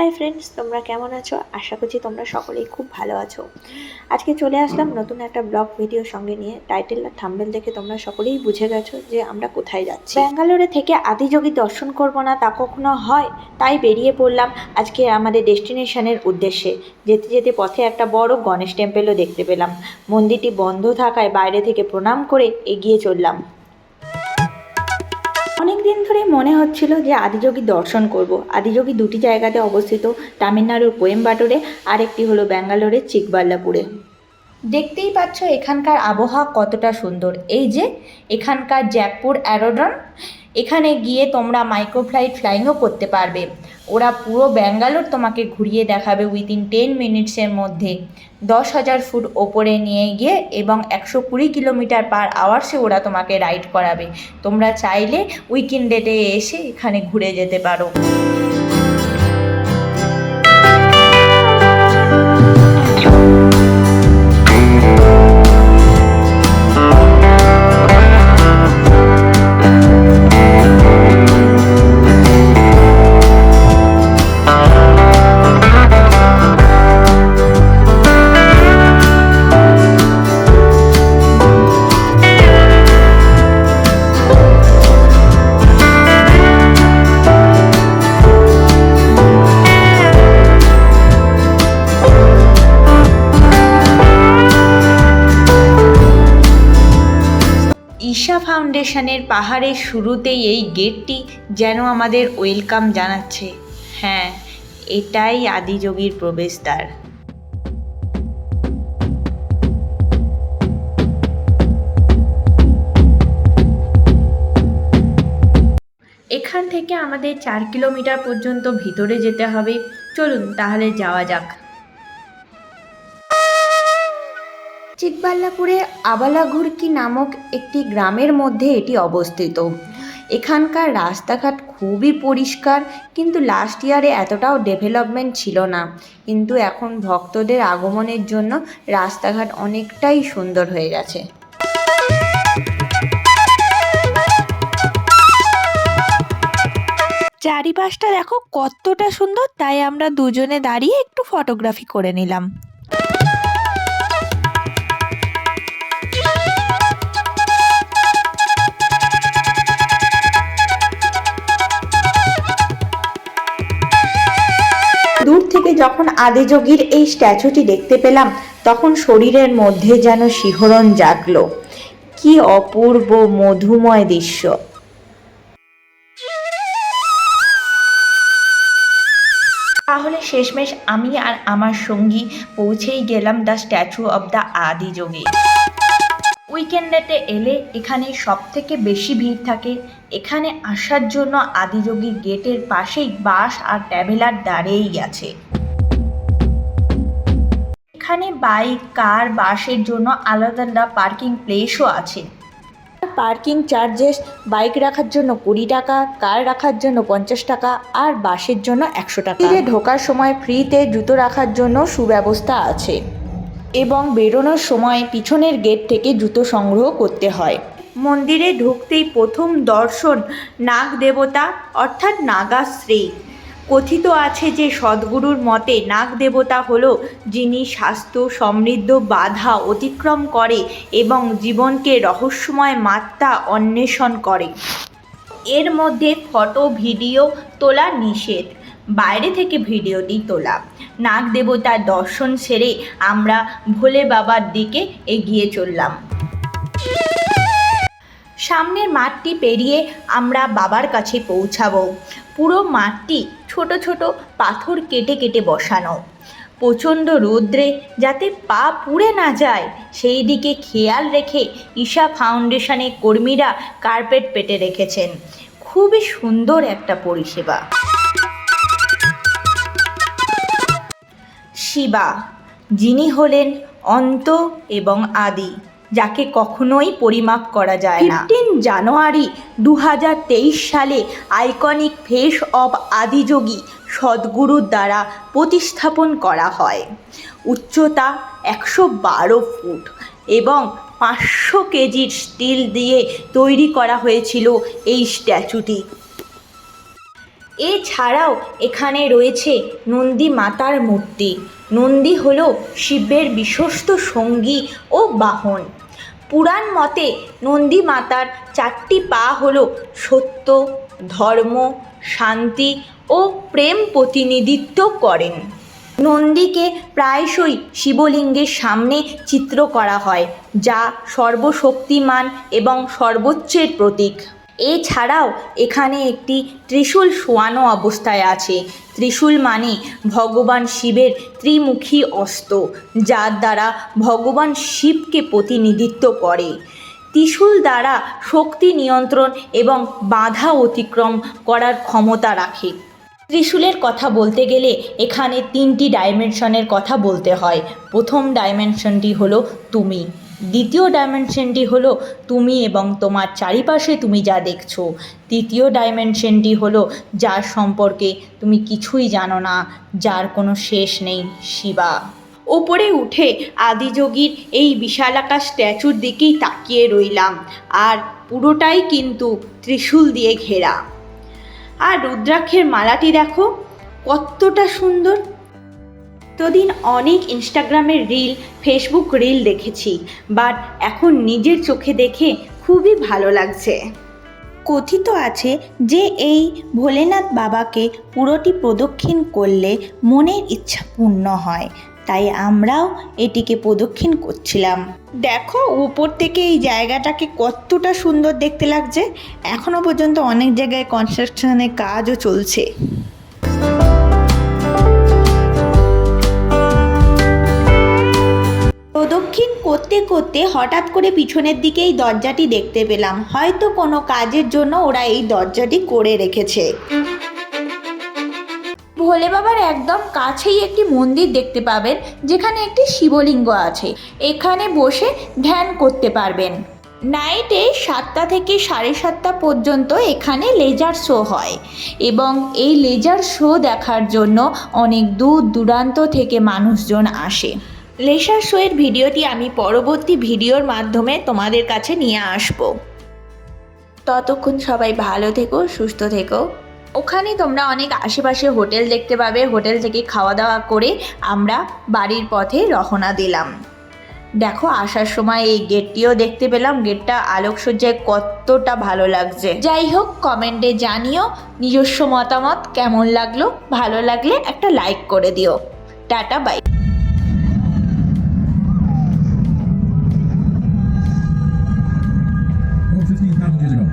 Hi friends, তোমরা কেমন আছো? আশা করছি তোমরা সকলেই খুব ভালো আছো। আজকে চলে আসলাম নতুন একটা ব্লগ ভিডিও সঙ্গে নিয়ে। টাইটেল আর থাম্বনেল দেখে তোমরা সকলেই বুঝে গেছো যে আমরা কোথায় যাচ্ছি। ব্যাঙ্গালোরে থেকে আদিযোগী দর্শন করব না তা কখনো হয়? তাই বেরিয়ে পড়লাম আজকে আমাদের ডেস্টিনেশনের উদ্দেশ্যে। যেতে যেতে পথে একটা বড় গণেশ টেম্পেলও দেখতে পেলাম। মন্দিরটি বন্ধ থাকায় বাইরে থেকে প্রণাম করে এগিয়ে চললাম। অনেক দিন ধরেই মনে হচ্ছিল যে আদিযোগী দর্শন করব। আদিযোগী দুটি জায়গাতে অবস্থিত, তামিলনাড়ুর কোয়েম্বাটোরে আর একটি হলো ব্যাঙ্গালোরের চিকবাল্লাপুরে। দেখতেই পাচ্ছ এখানকার আবহাওয়া কতটা সুন্দর। এই যে এখানকার জ্যাকপুর অ্যারোড্রোম, এখানে গিয়ে তোমরা মাইক্রোফ্লাইট ফ্লাইংও করতে পারবে। ওরা পুরো ব্যাঙ্গালোর তোমাকে ঘুরিয়ে দেখাবে উইদিন 10 মিনিটসের মধ্যে। 10,000 ফুট ওপরে নিয়ে গিয়ে এবং 120 কিলোমিটার পার আওয়ার্সে ওরা তোমাকে রাইড করাবে। তোমরা চাইলে উইকেন্ডে এসে এখানে ঘুরে যেতে পারো। ঈশা ফাউন্ডেশনের পাহাড়ের শুরুতেই এই গেটটি যেন আমাদের ওয়েলকাম জানাচ্ছে। হ্যাঁ, এটাই আদিযোগীর প্রবেশদ্বার। এখান থেকে আমাদের 4 কিলোমিটার পর্যন্ত ভিতরে যেতে হবে। চলুন তাহলে যাওয়া যাক। চিকবাল্লাপুরে আবালাঘুরকি নামক একটি গ্রামের মধ্যে এটি অবস্থিত। এখানকার রাস্তাঘাট খুবই পরিষ্কার, কিন্তু লাস্ট ইয়ারে এতটাও ডেভেলপমেন্ট ছিল না। কিন্তু এখন ভক্তদের আগমনের জন্য রাস্তাঘাট অনেকটাই সুন্দর হয়ে গেছে। চারিপাশটা দেখো কতটা সুন্দর, তাই আমরা দুজনে দাঁড়িয়ে একটু ফটোগ্রাফি করে নিলাম। দূর থেকে যখন আদিযোগীর এই স্ট্যাচুটি দেখতে পেলাম তখন শরীরের মধ্যে যেন শিহরণ জাগলো। কি অপূর্ব মধুময় দৃশ্য। তাহলে শেষমেশ আমি আর আমার সঙ্গী পৌঁছেই গেলাম the statue of the Adiyogi. উইকেন্ডেতে এলে এখানে সব থেকে বেশি ভিড় থাকে। এখানে আসার জন্য আদিযোগীর গেটের পাশেই বাস আর ট্রাভেলার দাঁড়িয়েই আছে। এখানে বাইক, কার, বাসের জন্য আলাদা আলাদা পার্কিং প্লেসও আছে। পার্কিং চার্জেস বাইক রাখার জন্য 20 টাকা, কার রাখার জন্য 50 টাকা আর বাসের জন্য 100 টাকা। ঢোকার সময় ফ্রিতে জুতো রাখার জন্য সুব্যবস্থা আছে এবং বেরোনোর সময় পিছনের গেট থেকে জুতো সংগ্রহ করতে হয়। মন্দিরে ঢুকতেই প্রথম দর্শন নাগ দেবতা অর্থাৎ নাগাশ্রী। কথিত আছে যে সদ্গুরুর মতে নাগ দেবতা হলো যিনি স্বাস্থ্য সমৃদ্ধ বাধা অতিক্রম করে এবং জীবনকে রহস্যময় মাত্রা অন্বেষণ করে। এর মধ্যে ফটো ভিডিও তোলা নিষেধ, বাইরে থেকে ভিডিওটি তোলা। নাগ দেবতার দর্শন সেরে আমরা ভোলে বাবার দিকে এগিয়ে চললাম। সামনের মাঠটি পেরিয়ে আমরা বাবার কাছে পৌঁছাবো। পুরো মাঠটি ছোট ছোট পাথর কেটে কেটে বসানো। প্রচণ্ড রৌদ্রে যাতে পা পুড়ে না যায় সেই দিকে খেয়াল রেখে ঈশা ফাউন্ডেশনের কর্মীরা কার্পেট পেতে রেখেছেন। খুবই সুন্দর একটা পরিষেবা। শিবা, যিনি হলেন অন্ত এবং আদি, যাকে কখনোই পরিমাপ করা যায় না। 15 জানুয়ারি 2023 সালে আইকনিক ফেস অব আদিযোগী সদ্গুরুর দ্বারা প্রতিস্থাপন করা হয়। উচ্চতা 112 ফুট এবং 500 কেজির স্টিল দিয়ে তৈরি করা হয়েছিল এই স্ট্যাচুটি। এছাড়াও এখানে রয়েছে নন্দী মাতার মূর্তি। নন্দী হলো শিবের বিশ্বস্ত সঙ্গী ও বাহন। পুরাণ মতে নন্দী মাতার 4টি পা হলো সত্য, ধর্ম, শান্তি ও প্রেম প্রতিনিধিত্ব করেন। নন্দীকে প্রায়শই শিবলিঙ্গের সামনে চিত্র করা হয়, যা সর্বশক্তিমান এবং সর্বোচ্চের প্রতীক। এছাড়াও এখানে একটি ত্রিশূল শোয়ানো অবস্থায় আছে। ত্রিশূল মানে ভগবান শিবের ত্রিমুখী অস্ত্র, যার দ্বারা ভগবান শিবকে প্রতিনিধিত্ব করে। ত্রিশূল দ্বারা শক্তি নিয়ন্ত্রণ এবং বাধা অতিক্রম করার ক্ষমতা রাখে। ত্রিশূলের কথা বলতে গেলে এখানে 3টি ডাইমেনশনের কথা বলতে হয়। প্রথম ডাইমেনশনটি হলো তুমি, দ্বিতীয় ডাইমেনশনটি হলো তুমি এবং তোমার চারিপাশে তুমি যা দেখছো, তৃতীয় ডাইমেনশনটি হলো যার সম্পর্কে তুমি কিছুই জানো না, যার কোনো শেষ নেই, শিবা। ওপরে উঠে আদিযোগীর এই বিশালাকার স্ট্যাচুর দিকেই তাকিয়ে রইলাম, আর পুরোটাই কিন্তু ত্রিশূল দিয়ে ঘেরা। আর রুদ্রাক্ষের মালাটি দেখো কতটা সুন্দর। এতদিন অনেক ইনস্টাগ্রামের রিল, ফেসবুক রিল দেখেছি, বাট এখন নিজের চোখে দেখে খুবই ভালো লাগছে। কথিত আছে যে এই ভোলেনাথ বাবাকে পুরোটি প্রদক্ষিণ করলে মনের ইচ্ছা পূর্ণ হয়, তাই আমরাও এটিকে প্রদক্ষিণ করছিলাম। দেখো উপর থেকে এই জায়গাটাকে কতটা সুন্দর দেখতে লাগছে। এখনো পর্যন্ত অনেক জায়গায় কনস্ট্রাকশনের কাজও চলছে। প্রদক্ষিণ করতে করতে হঠাৎ করে পিছনের দিকে এই দরজাটি দেখতে পেলাম। হয়তো কোনো কাজের জন্য ওরা এই দরজাটি করে রেখেছে। ভোলে বাবার একদম কাছেই একটি মন্দির দেখতে পাবেন, যেখানে একটি শিবলিঙ্গ আছে। এখানে বসে ধ্যান করতে পারবেন। নাইটে 7টা থেকে 7:30 পর্যন্ত এখানে লেজার শো হয়, এবং এই লেজার শো দেখার জন্য অনেক দূর দূরান্ত থেকে মানুষজন আসে। লেজার শোয়ের ভিডিওটি আমি পরবর্তী ভিডিওর মাধ্যমে তোমাদের কাছে নিয়ে আসব। ততক্ষণ সবাই ভালো থেকো, সুস্থ থেকো। ওখানে তোমরা অনেক আশেপাশে হোটেল দেখতে পাবে। হোটেল থেকে খাওয়া দাওয়া করে আমরা বাড়ির পথে রওনা দিলাম। দেখো আসার সময় এই গেটটিও দেখতে পেলাম। গেটটা আলোকসজ্জায় কতটা ভালো লাগছে। যাই হোক, কমেন্টে জানিও নিজস্ব মতামত কেমন লাগলো। ভালো লাগলে একটা লাইক করে দিও। Tata, bye. 15,000 years ago.